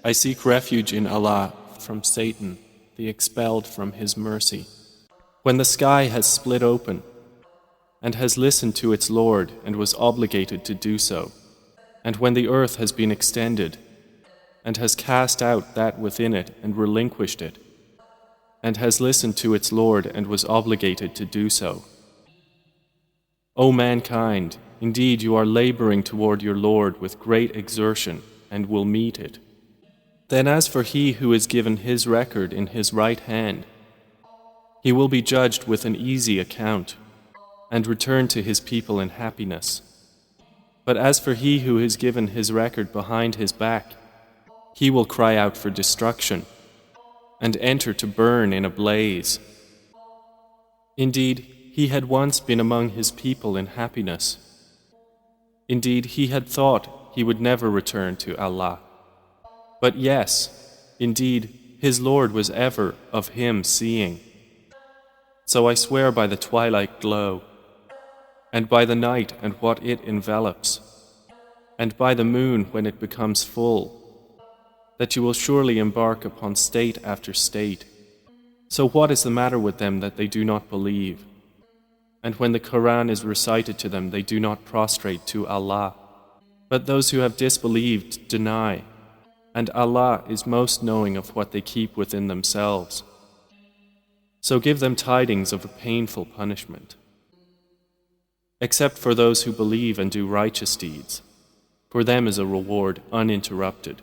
I seek refuge in Allah from Satan, the expelled from His mercy. When the sky has split open and has listened to its Lord and was obligated to do so, and when the earth has been extended and has cast out that within it and relinquished it, and has listened to its Lord and was obligated to do so. O mankind, indeed you are laboring toward your Lord with great exertion and will meet it. Then as for he who is given his record in his right hand, he will be judged with an easy account and return to his people in happiness. But as for he who is given his record behind his back, he will cry out for destruction and enter to burn in a blaze. Indeed, he had once been among his people in happiness. Indeed, he had thought he would never return to Allah. But yes, indeed, his Lord was ever of him seeing. So I swear by the twilight glow, and by the night and what it envelops, and by the moon when it becomes full, that you will surely embark upon state after state. So what is the matter with them that they do not believe? And when the Quran is recited to them, they do not prostrate to Allah. But those who have disbelieved deny, and Allah is most knowing of what they keep within themselves. So give them tidings of a painful punishment. Except for those who believe and do righteous deeds, for them is a reward uninterrupted.